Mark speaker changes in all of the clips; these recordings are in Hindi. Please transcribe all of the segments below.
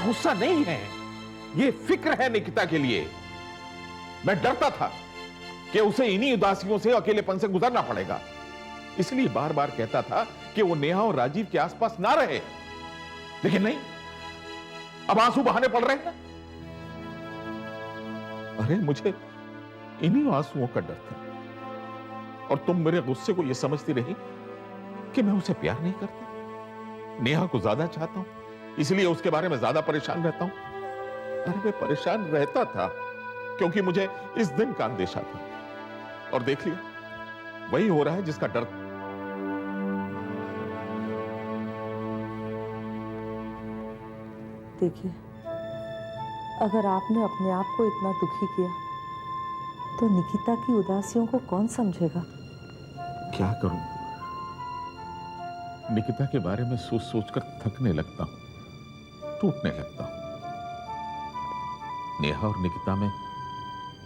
Speaker 1: गुस्सा नहीं है, ये फिक्र है निकिता के लिए। मैं डरता था कि उसे इन्हीं उदासियों से, अकेलेपन से गुजरना पड़ेगा, इसलिए बार बार कहता था कि वो नेहा और राजीव के आसपास ना रहे। लेकिन नहीं, अब आंसू बहाने पड़ रहे हैं। अरे मुझे इन्हीं आंसुओं का डर था, और तुम मेरे गुस्से को यह समझती रही कि मैं उसे प्यार नहीं करता, नेहा को ज्यादा चाहता हूं, इसलिए उसके बारे में ज्यादा परेशान रहता हूं। अरे मैं परेशान रहता था क्योंकि मुझे इस दिन का अंदेशा था, और देख लिया वही हो रहा है जिसका डर था।
Speaker 2: देखिए, अगर आपने अपने आप को इतना दुखी किया तो निकिता की उदासियों को कौन समझेगा?
Speaker 1: क्या करूं, निकिता के बारे में सोच सोचकर थकने लगता हूं, टूटने लगता हूं। नेहा और निकिता में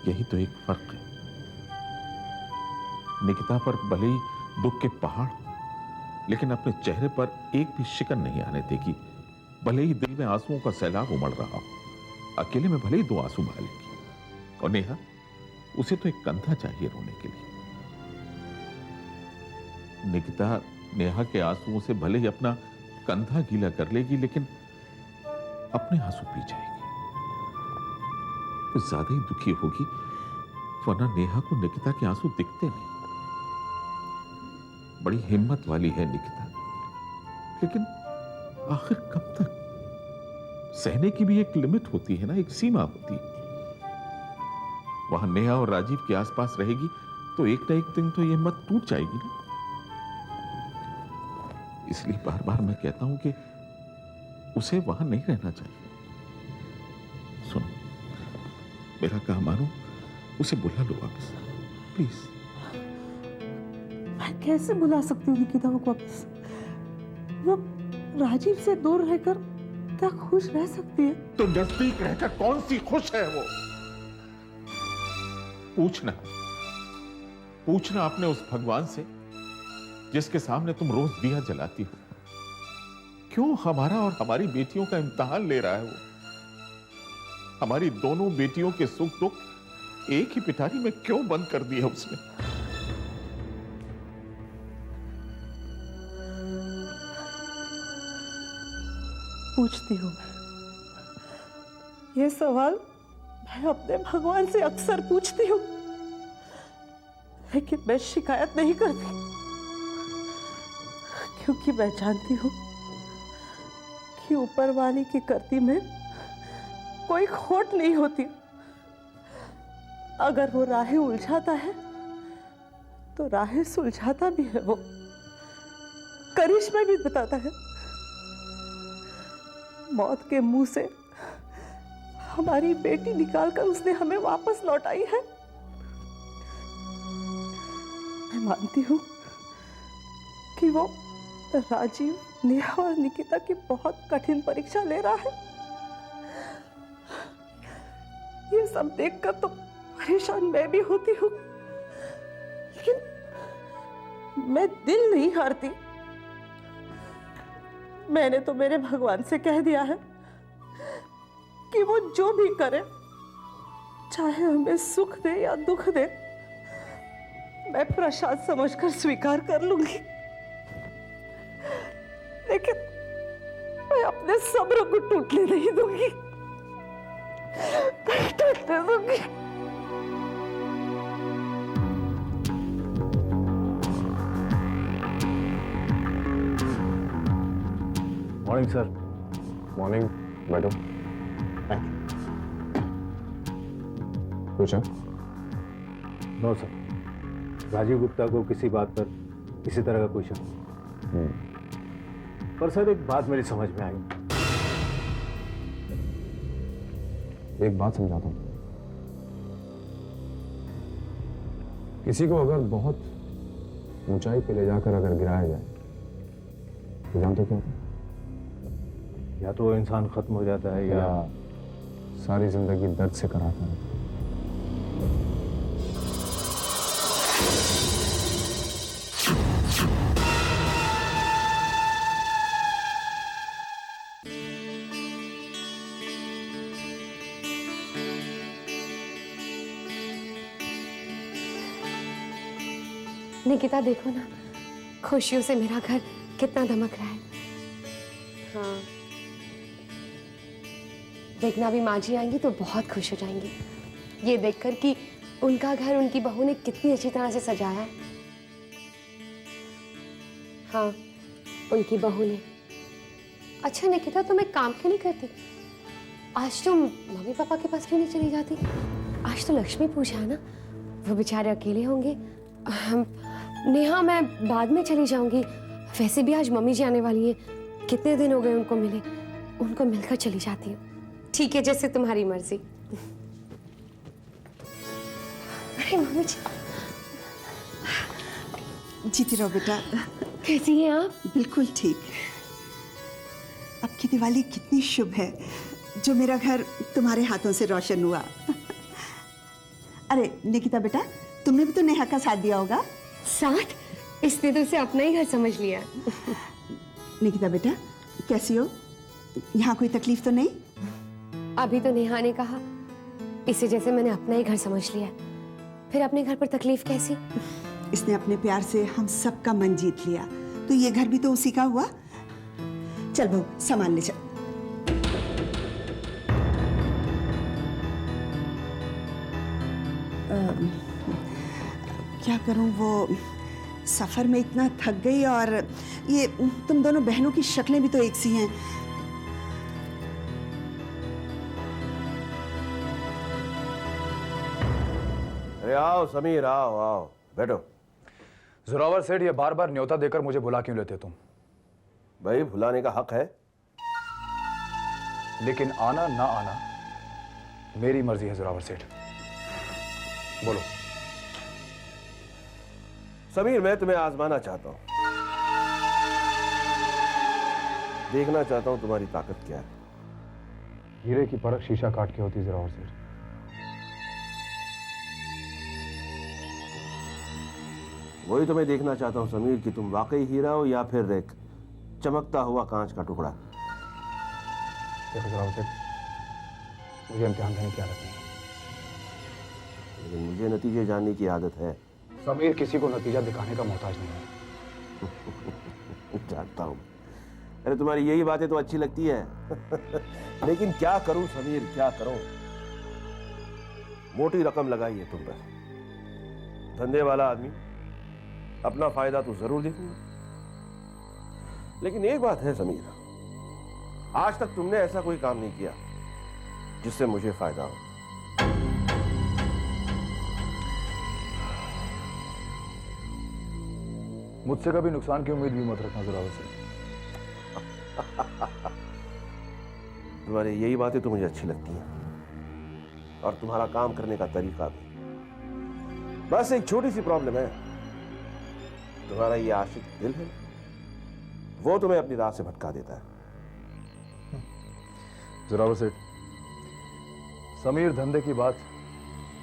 Speaker 1: यही तो एक फर्क है। निकिता पर भले ही दुख के पहाड़, लेकिन अपने चेहरे पर एक भी शिकन नहीं आने देगी। भले ही दिल में आंसुओं का सैलाब उमड़ रहा हो, अकेले में भले ही 2 आंसू बहा लेगी। और नेहा, उसे तो एक कंधा चाहिए रोने के लिए। निकिता नेहा के आंसुओं से भले ही अपना कंधा गीला कर लेगी, लेकिन अपने आंसू पी जाएगी। कुछ ज्यादा ही दुखी होगी, वरना नेहा को निकिता के आंसू दिखते नहीं। बड़ी हिम्मत वाली है निकिता, लेकिन आखिर कब तक? सहने की भी एक लिमिट होती है ना, एक सीमा होती है। वहां नेहा और राजीव के आसपास रहेगी तो एक ना एक दिन तो ये हिम्मत टूट जाएगी ना। इसलिए बार बार मैं कहता हूं कि उसे वहां नहीं रहना चाहिए। सुनो, मेरा काम मानो, उसे बुला लो वापस, प्लीज।
Speaker 2: मैं कैसे बुला सकती हूँ निकिता को वापस? वो राजीव से दूर रहकर क्या खुश रह सकती है?
Speaker 1: तो नजदीक रहकर कौन सी खुश है वो? पूछना अपने उस भगवान से जिसके सामने तुम रोज दिया जलाती हो। क्यों हमारा और हमारी बेटियों का इम्तिहान ले रहा है वो? हमारी दोनों बेटियों के सुख दुख एक ही पिटारी में क्यों बंद कर दिया उसने?
Speaker 2: पूछती हूँ, ये सवाल मैं अपने भगवान से अक्सर पूछती हूँ, लेकिन मैं शिकायत नहीं करती, क्योंकि मैं जानती हूँ कि ऊपर वाले की करती में कोई खोट नहीं होती। अगर वो राहें उलझाता है तो राहें सुलझाता भी है, वो करिश्मे भी बताता है। मौत के मुंह से हमारी बेटी निकालकर उसने हमें वापस लौटाई है। मैं मानती हूँ कि वो राजीव, नेहा और निकिता की बहुत कठिन परीक्षा ले रहा है। ये सब देखकर तो परेशान मैं भी होती हूँ, लेकिन मैं दिल नहीं हारती। मैंने तो मेरे भगवान से कह दिया है कि वो जो भी करे, चाहे हमें सुख दे या दुख दे, मैं प्रसाद समझकर स्वीकार कर लूंगी। लेकिन मैं अपने सब्र को टूटने नहीं दूंगी, नहीं टूटने दूंगी।
Speaker 3: Morning sir. मॉर्निंग, बैठो। Thank you. कुछ है?
Speaker 4: नो सर, राजीव गुप्ता को किसी बात पर किसी तरह का कोई शक नहीं। पर सर एक बात मेरी समझ में आई।
Speaker 3: एक बात समझाता हूँ। किसी को अगर बहुत ऊंचाई पे ले जाकर अगर गिराया जाए तो जानते हो क्या होता है?
Speaker 4: या तो वो इंसान खत्म हो जाता है या
Speaker 3: सारी जिंदगी दर्द से कराता है।
Speaker 5: निकिता देखो ना, खुशियों से मेरा घर कितना दमक रहा है। हाँ, देखना अभी माँ जी आएंगी तो बहुत खुश हो जाएंगी ये देखकर कि उनका घर उनकी बहू ने कितनी अच्छी तरह से सजाया है। हाँ, उनकी बहू ने। अच्छा निकिता, तुम एक काम क्यों नहीं करती? आज तुम मम्मी पापा के पास क्यों नहीं चली जाती? आज तो लक्ष्मी पूजा है ना, वो बेचारे अकेले होंगे। नेहा, मैं बाद में चली जाऊंगी। वैसे भी आज मम्मी जी आने वाली हैं, कितने दिन हो गए उनको मिले। उनको मिलकर चली जाती हूँ। ठीक है, जैसे तुम्हारी मर्जी। अरे मम्मी जी,
Speaker 6: जीती रहो बेटा।
Speaker 5: कैसी हैं आप?
Speaker 6: बिल्कुल ठीक। अब की दिवाली कितनी शुभ है जो मेरा घर तुम्हारे हाथों से रोशन हुआ। अरे निकिता बेटा, तुमने भी तो नेहा का साथ दिया होगा।
Speaker 5: साथ? इसने तो उसे अपना ही घर समझ लिया।
Speaker 6: निकिता बेटा, कैसी हो? यहाँ कोई तकलीफ तो नहीं?
Speaker 5: अभी तो नेहा ने कहा इसे जैसे मैंने अपना ही घर समझ लिया, फिर अपने घर पर तकलीफ कैसी?
Speaker 6: इसने अपने प्यार से हम सबका मन जीत लिया, तो ये घर भी तो उसी का हुआ। चल बहू, सामान ले चल। क्या करूं, वो सफर में इतना थक गई, और ये तुम दोनों बहनों की शक्लें भी तो एक सी हैं।
Speaker 7: अरे आओ समीर, आओ आओ, बैठो।
Speaker 3: जोरावर सेठ, ये बार बार न्योता देकर मुझे बुला क्यों लेते तुम?
Speaker 7: भाई, भुलाने का हक है।
Speaker 3: लेकिन आना ना आना मेरी मर्जी है जोरावर सेठ। बोलो।
Speaker 7: समीर, मैं तुम्हें आजमाना चाहता हूं, देखना चाहता हूं तुम्हारी ताकत क्या है।
Speaker 3: हीरे की परख शीशा काट के होती जोरावर सेठ।
Speaker 7: वही तो मैं देखना चाहता हूं समीर, कि तुम वाकई हीरा हो या फिर एक चमकता हुआ कांच का टुकड़ा।
Speaker 3: देखो जोरावर सेठ, मुझे इम्तिहान देने की आदत नहीं है,
Speaker 7: लेकिन मुझे नतीजे जानने की आदत है।
Speaker 3: समीर किसी को नतीजा दिखाने का मोहताज नहीं है।
Speaker 7: जानता हूं। अरे तुम्हारी यही बातें तो अच्छी लगती है। लेकिन क्या करूं समीर, क्या करूं? मोटी रकम लगाई है तुम पर। धंधे वाला आदमी, अपना फायदा तो जरूर देखूंगा, लेकिन एक बात है समीर, आज तक तुमने ऐसा कोई काम नहीं किया जिससे मुझे फायदा हो।
Speaker 3: मुझसे कभी नुकसान की उम्मीद भी मत रखना जोरावर सेठ।
Speaker 7: तुम्हारी यही बातें तो मुझे अच्छी लगती हैं, और तुम्हारा काम करने का तरीका भी। बस एक छोटी सी प्रॉब्लम है, तुम्हारा ये आशिक दिल है, वो तुम्हें अपनी राह से भटका देता है।
Speaker 3: जोरावर सेठ, समीर धंधे की बात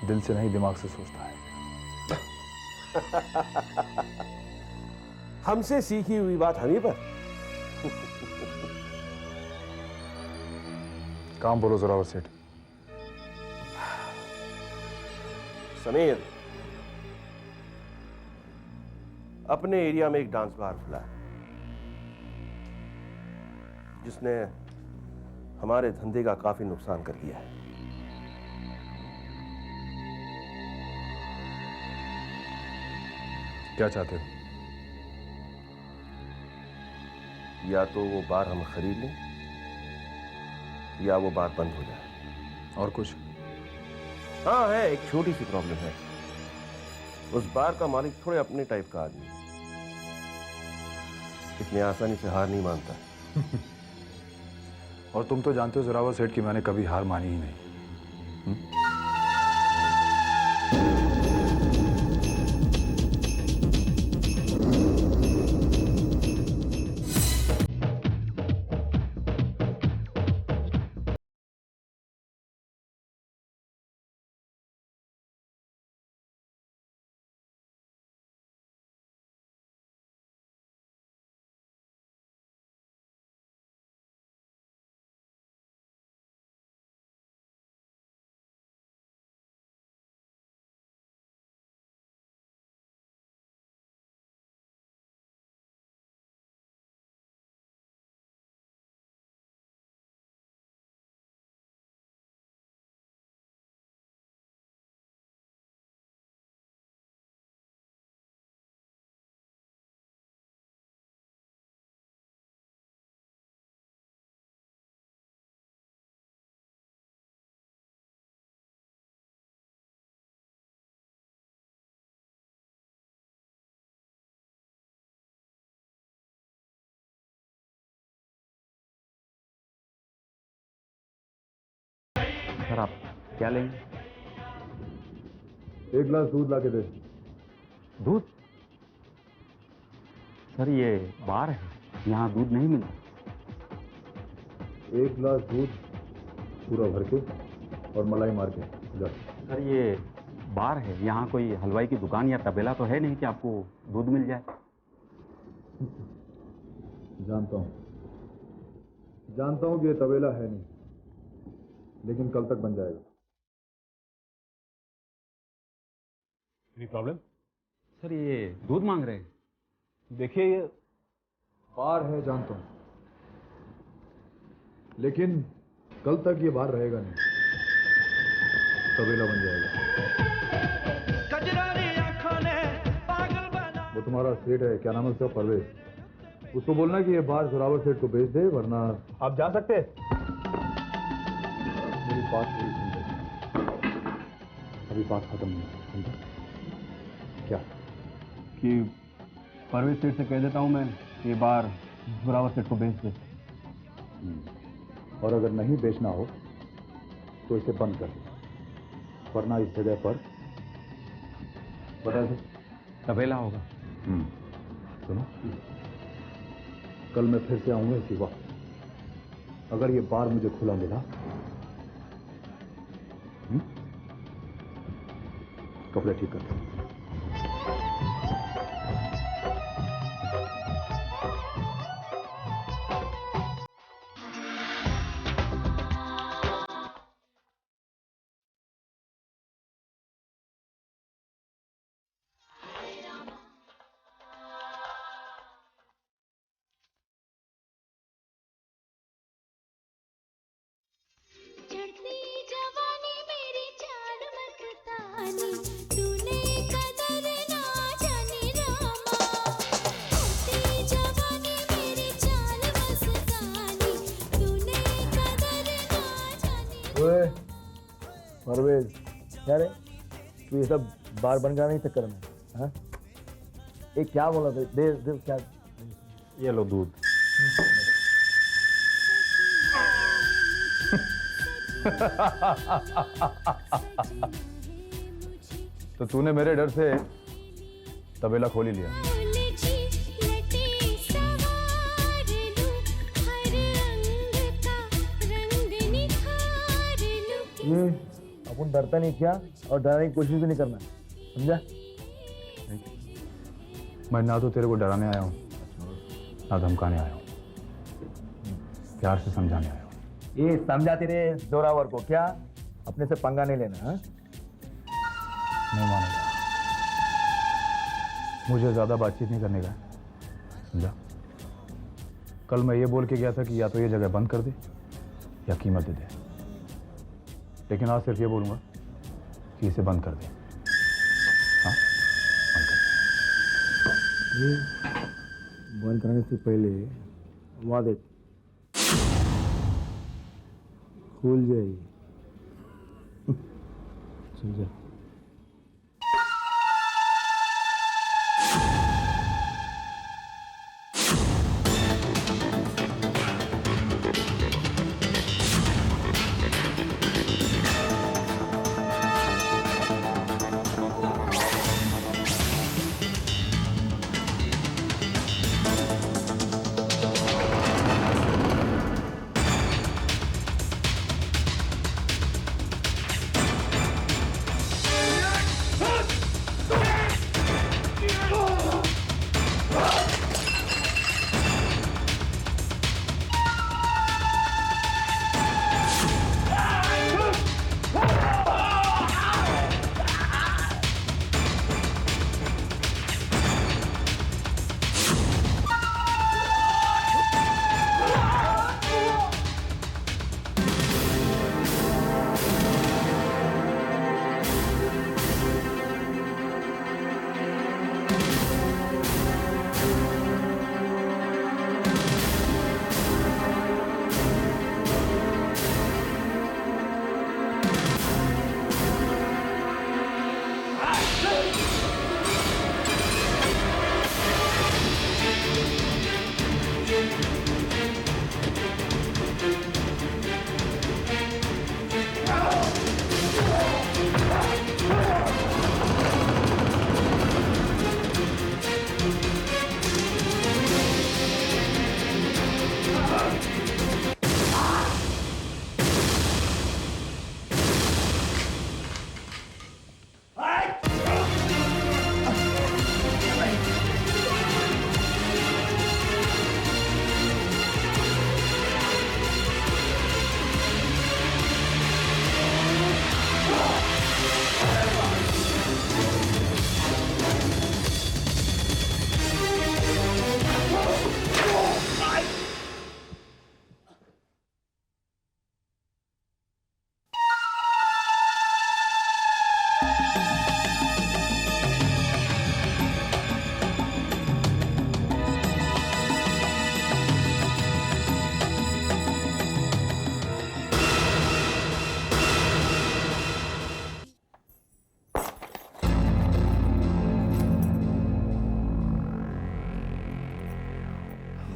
Speaker 3: दिल से नहीं दिमाग से सोचता है।
Speaker 7: हमसे सीखी हुई बात हम ही पर।
Speaker 3: काम बोलो जोरावर सेठ।
Speaker 7: समीर, अपने एरिया में एक डांस बार खुला है जिसने हमारे धंधे का काफी नुकसान कर दिया है।
Speaker 3: क्या चाहते हो?
Speaker 7: या तो वो बार हम खरीद लें, या वो बार बंद हो जाए।
Speaker 3: और कुछ?
Speaker 7: हाँ है, एक छोटी सी प्रॉब्लम है। उस बार का मालिक थोड़े अपने टाइप का आदमी है, इतनी आसानी से हार नहीं मानता।
Speaker 3: और तुम तो जानते हो जोरावर सेठ कि मैंने कभी हार मानी ही नहीं। सर आप क्या लेंगे?
Speaker 4: एक गिलास दूध ला के दे।
Speaker 3: दूध? सर ये बार है, यहाँ दूध नहीं मिलता।
Speaker 4: एक गिलास दूध पूरा भर के और मलाई मार के जा।
Speaker 3: सर ये बार है, यहाँ कोई हलवाई की दुकान या तबेला तो है नहीं कि आपको दूध मिल जाए।
Speaker 4: जानता हूँ कि ये तबेला है नहीं, लेकिन कल तक बन जाएगा।
Speaker 3: Any problem? सर ये दूध मांग रहे हैं।
Speaker 4: देखिए ये बार है जानता हूँ, लेकिन कल तक ये बार रहेगा नहीं, तबेला बन जाएगा। वो तुम्हारा सेठ है, क्या नाम है उसका, परवेज, उसको बोलना कि ये बार जोरावर सेठ को बेच दे, वरना आप जा सकते हैं। मेरी बात नहीं सुनते, अभी बात खत्म नहीं हुई, समझा? क्या?
Speaker 3: कि परवेज सेठ से कह देता हूँ मैं कि बार जोरावर सेठ को बेच दे।
Speaker 4: और अगर नहीं बेचना हो तो इसे बंद कर दे, वरना इस जगह पर बता दे
Speaker 3: तबेला होगा।
Speaker 4: सुनो, कल मैं फिर से आऊंगा इसी वक्त। अगर ये बार मुझे खुला मिला, कपड़े ठीक कर दो।
Speaker 8: परवेज, क्या रे तू ये सब बार बन गया नहीं चक्कर में? हाँ, एक क्या बोला था? दे दे क्या?
Speaker 3: ये लो दूध।
Speaker 4: तो तूने मेरे डर से तबेला खोल ही लिया।
Speaker 8: ये अपन डरता नहीं क्या, और डराने की कोशिश भी नहीं करना, समझा?
Speaker 4: मैं ना तो तेरे को डराने आया हूँ, ना धमकाने आया हूँ, प्यार से समझाने आया हूँ।
Speaker 8: ये समझा तेरे जोरावर को, क्या अपने से पंगा नहीं लेना? हाँ,
Speaker 4: नहीं मानेगा, मुझे ज्यादा बातचीत नहीं करने का, समझा? कल मैं ये बोल के गया था कि या तो ये जगह बंद कर दे या कीमत दे दे, लेकिन आज सिर्फ ये बोलूंगा कि इसे बंद कर दे। हाँ, बंद कर दे।
Speaker 8: ये बंद करने से पहले वहाँ देख, खुल जाएगी, समझा?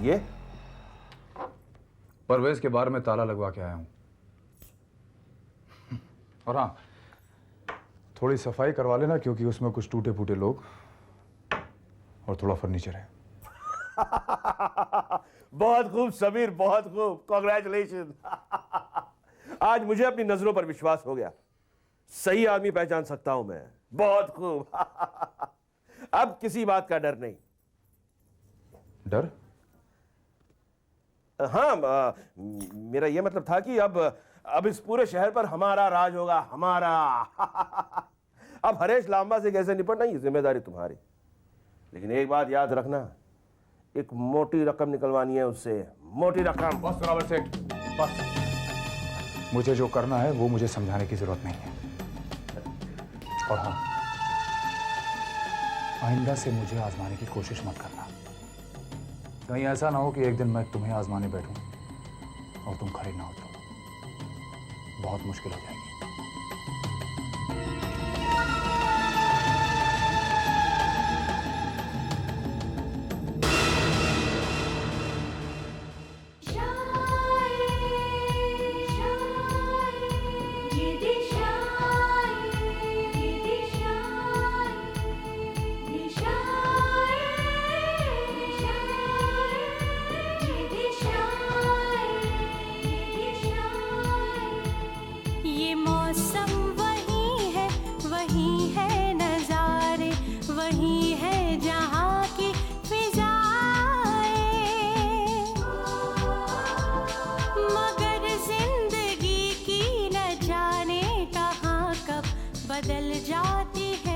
Speaker 7: ये
Speaker 4: परवेज के बारे में ताला लगवा के आया हूं। और हाँ, थोड़ी सफाई करवा लेना क्योंकि उसमें कुछ टूटे फूटे लोग और थोड़ा फर्नीचर है।
Speaker 7: बहुत खूब समीर, बहुत खूब, कॉन्ग्रेचुलेशन। आज मुझे अपनी नजरों पर विश्वास हो गया, सही आदमी पहचान सकता हूं मैं। बहुत खूब। अब किसी बात का डर नहीं।
Speaker 4: डर?
Speaker 7: हाँ, मेरा यह मतलब था कि अब इस पूरे शहर पर हमारा राज होगा, हमारा। अब हरेश लांबा से कैसे निपटना, ये जिम्मेदारी तुम्हारी। लेकिन एक बात याद रखना, एक मोटी रकम निकलवानी है उससे, मोटी रकम।
Speaker 4: बस बराबर से, बस। मुझे जो करना है वो मुझे समझाने की जरूरत नहीं है। और हाँ, आइंदा से मुझे आजमाने की कोशिश मत करना। कहीं ऐसा ना हो कि एक दिन मैं तुम्हें आजमाने बैठूं और तुम खड़े ना उतरो। बहुत मुश्किल हो जाएगी।
Speaker 9: ये मौसम वही है नजारे, वही है जहाँ की फिजाएं। मगर जिंदगी की न जाने कहाँ कब बदल जाती है।